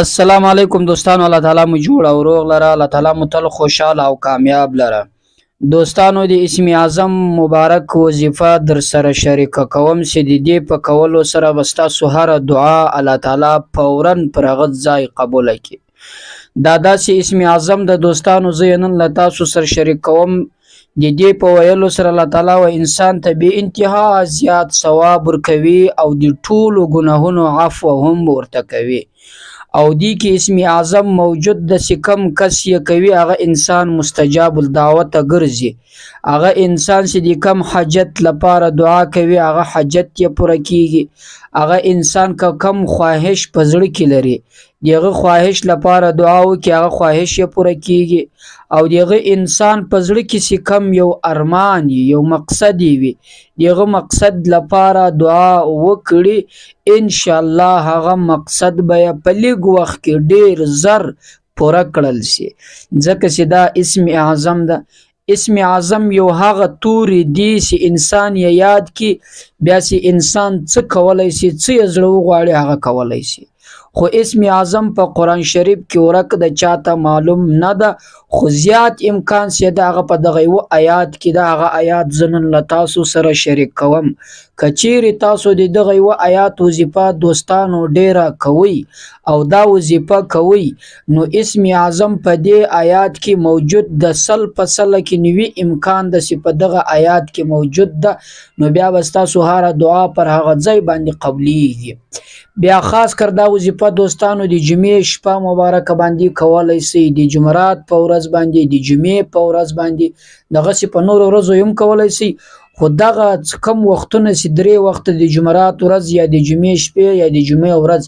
السلام علیکم دوستانو. الله تعالی مو جوړ او روغ لره. الله تعالی مو تل خوشاله او کامیاب لره. دوستانو د اسم اعظم مبارک وظیفه در سره شریک کوم چې د دې په کولو سره بستا سحر دعا الله تعالی فورا پر هغه ځای قبول کړي. دا داسې اسم اعظم د دوستانو زینن له تاسو سره شریک کوم. د دې په ویلو سره الله تعالی و انسان ته به انتها زیات ثواب ورکوي او د ټولو ګناهونو عفو هم ورته کوي. او دی کې اسم اعظم موجود د کم کس یې کوي هغه انسان مستجاب الدعوت ګرځي. هغه انسان چې د کم حاجت لپاره دعا کوي هغه حاجت یې پوره کیږي. هغه انسان که کم خواهش په زړه کې لري دغه خواهش لپاره دعا وکړي هغه خواهش یې پوره کیږي. او دغه انسان په زړه کې کم یو ارمان یو مقصد وي دغه مقصد لپاره دعا وکړي ان شاء الله هغه مقصد به په لږ وخت کې ډیر زر پوره کړل شي. ځکه چې دا اسم اعظم ده. اسم اعظم یو هغه توري دی چې انسان یې یاد کی بیا چې انسان څه کولای شي څه یې زړه وغواړي هغه کولای شي. خو اسم اعظم په قرآن شریف کې ورک د چاته معلوم نه ده. خو زیات امکان چې د هغه په دغه یو آیات کې د هغه آیات زنن له تاسو سره شریک کوم. کچېرې تاسو د دغه یو آیات وظیفه دوستانو ډیره کوي او دا وظیفه کوي نو اسم اعظم په دې آیات کې موجود د سل په سل کې نوي امکان د چې په دغه آیات کې موجود ده نو بیا به ستاسو هره دعا پر هغه ځای باندې قبلیږي. بیا خاص کر دا وظیفه دوستانو د جمعې شپه مبارکه باندې کولای شي، د جمعرات په ورځ باندې، د جمعې په ورځ باندې، دغه سی په نور ورځو هم کولای شي. خو دغه کم وختونه چې درې وخت د جمعرات ورځ یا د جمعې شپې یا د جمعې ورځ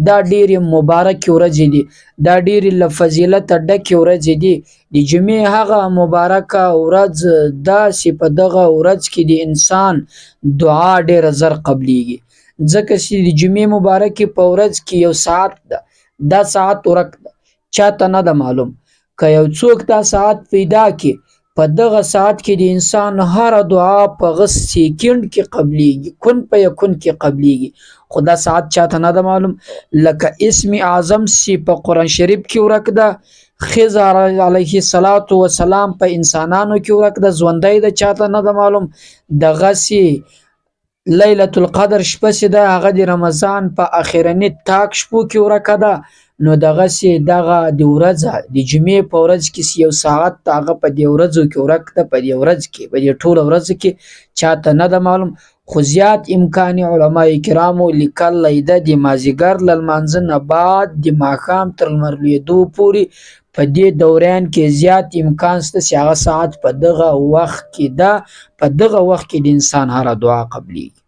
دا ډېرې مبارک ورځې دي، دا ډېرې له فضیلت ډکې ورځې دي. د جمعې هغه مبارکه ورځ دا چې په دغه ورځ کې د انسان دعا ډېره زر قبلیږي. ځکه چې د جمعې مبارکې په ورځ کې یو ساعت ده، دا ساعت ورک ده، چاته نه ده معلوم. که یو څوک دا ساعت پیدا کړي په دغه ساعت کې د انسان هر دعا په غس سیکنډ کې قبلیږي، کن په یکن کې قبلیږي. خو دا ساعت چاته نه ده معلوم. لکه اسم اعظم سی په قرآن شریف کې ورک ده، خضر علیه السلام په انسانانو کې ورک ده، ژوندی ده چاته نه ده معلوم. دغه سی لیلۃ القدر شپه چې ده هغه د رمضان په اخرنی تاک شپو کې ورکه ده. نو دغه سی دغه د ورځ د جمعې په ورځ کې یو ساعت هغه په دې ورځو کې ورک ده، په دې ورځ کې په دې ټوله ورځ کې چاته نه ده معلوم. خو زیات امکان علماء کرامو لیکلی ده د مازدیګر له لمانځه نه بعد د ماښام تر لمر لوېدو پورې په دې دوران کې زیات امکان شته چې هغه ساعت په دغه وخت کې ده، په دغه وخت کې د انسان هره دعا قبلیږي.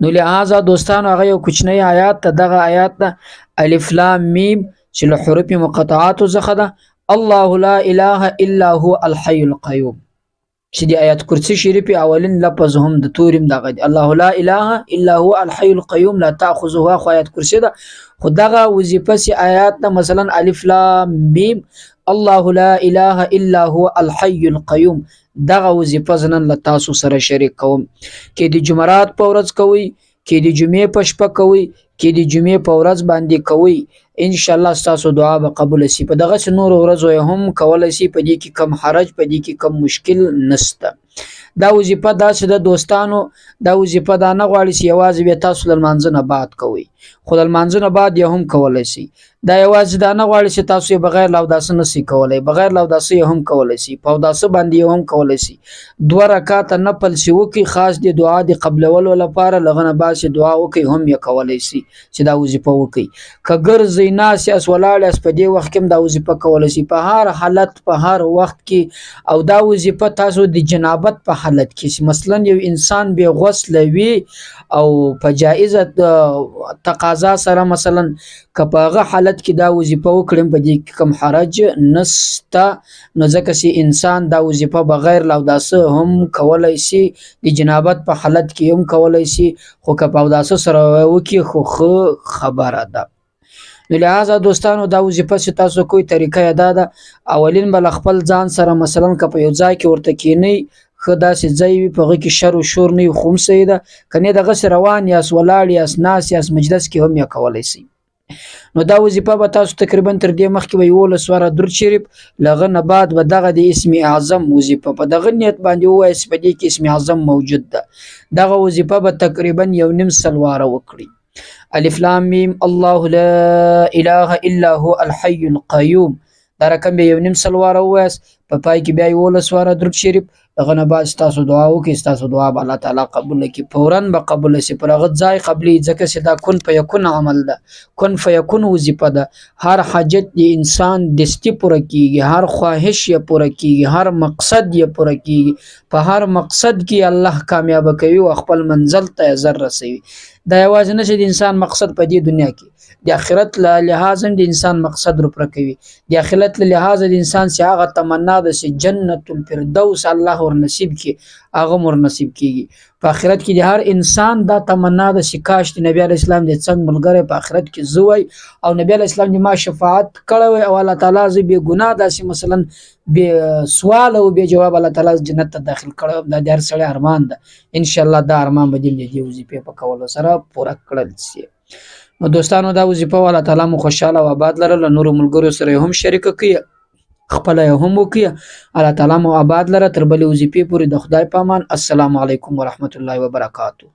نو لہذا دوستانو هغه یو کوچنی آیات ته دغه آیات ده الف لام میم چې له حروف مقطعاتو څخه ده. الله لا اله الا هو الحي القيوم چې د آیات کرسی شریف اولین لفظ هم د تورم دغه دی. الله لا اله الا هو الحي القيوم لا تاخذه خو آیات کرسی ده. خو دغه وظیفه سی آیات ده مثلا الف لام میم الله لا اله الا هو الحي القيوم دغه وظیفه زنن له تاسو سره شریک کوم. کې د جمعرات په ورځ کوي، کې د جمعې په شپه کوي، کې د جمعې په ورځ باندې کوي، ان شاء الله تاسو دعا به قبول شي. په دغه نور ورځو هم کولای شي، په دې کې کم حرج، په دې کې کم مشکل نشته. دا وظیفه داسې د دوستانو دا وظیفه دا نه غواړي چې یوازې به تاسو له لمانځه نه بعد کوئ، خو د لمانځه نه بعد یې هم کولی شي. دا یوازې دا نه غواړي چې تاسو یې بغیر له اوداسه نشئ کولی، بغیر له اوداسه یې هم کولی شي، په اوداسه باندې یې هم کولی شي. 2 رکعاته نفل چې وکړي خاص د دعا د قبلولو لپاره، له هغه نه بعد چې دعا وکړي هم یې کولی شي چې دا وظیفه وکړي. که ګرځئ ناست یاست ولاړ یاست په دې وخت کې هم دا وظیفه کولی شي، په هر حالت په هر وخت کې. او دا وظیفه تاسو د جنابت په حالت کې مثلا یو انسان بې غسله وي او په جایزه تقاضا سره مثلا که په هغه حالت کې دا وظیفه وکړم په دې کې کم حرج نشته. نو ځکه چې انسان دا وظیفه بغیر له اوداسه هم کولی شي، د جنابت په حالت کې هم کولی شي، خو که په اوداسه سره وکړي خو خبره ده. نو لہذا دوستانو دا وظیفه چې تاسو کوئی طریقه یې دا ده، اولین به خپل ځان سره مثلا که په یو ځای کې ورته کینئ ښه داسې ځای وي په هغه کې شر و شور نه وي خو هم صحیح ده. که نه دغسې روان یاست ولاړ یاست ناست یاست مجلس کې هم یې کولی شئ. نو دا وظیفه به تاسو تقریبا تر دې مخکې به 11 واره درود شریف لغه نه بعد به دغه د اسم اعظم وظیفه په دغه نیت باندې ووایئ په دې کې اسم اعظم موجود ده دغه وظیفه به تقریبا 1.5 واره وکړئ الف لام میم الله لا اله الا هو الحي القيوم دا رقم به 1.5 واره ووایاست په پای کې بیا 11 واره درود شریف دغه نه بعد ستاسو دعا وکړئ ستاسو دعا به الله تعالی قبول کړي فورا به قبول شي پر هغه ځای قبلي ځکه چې دا کن فیکون عمل ده کن فیکون وظیفه ده هر حاجت د انسان دستی پوره کیږي هر خواهش یې پوره کیږي هر مقصد یې پوره کیږي په هر مقصد کې الله کامیاب کوي او خپل منزل ته زر رسوي دا یوازې نه چې د انسان مقصد په دې دنیا کې د آخرت له لحاظ د انسان مقصد رو پر کوي د آخرت له لحاظ د انسان چې هغه تمنا ده چې جنت الفردوس الله ور نصیب کی هغه ور نصیب کیږي په آخرت کې د هر انسان دا تمنا ده چې کاش د نبی علی اسلام د څنګه ملګری په آخرت کې زوی او نبی علی اسلام د ما شفاعت کړو او الله تعالی ز به ګناه داسې مثلا به سوال او به جواب الله تعالی جنت ته داخل کړو دا د هر سړی ارمان ده ان شاء الله دا ارمان به دې وظیفه په کولو سره پوره کړل شي نو دوستانو دا وظیفه الله تعالی مو خوشاله او آباد لره نور ملګرو سره هم شریک کړئ خپل هم وکړئ الله تعالی مو آباد لره تر بلې وظیفې پورې د خدای پامان السلام علیکم ورحمت الله وبرکاته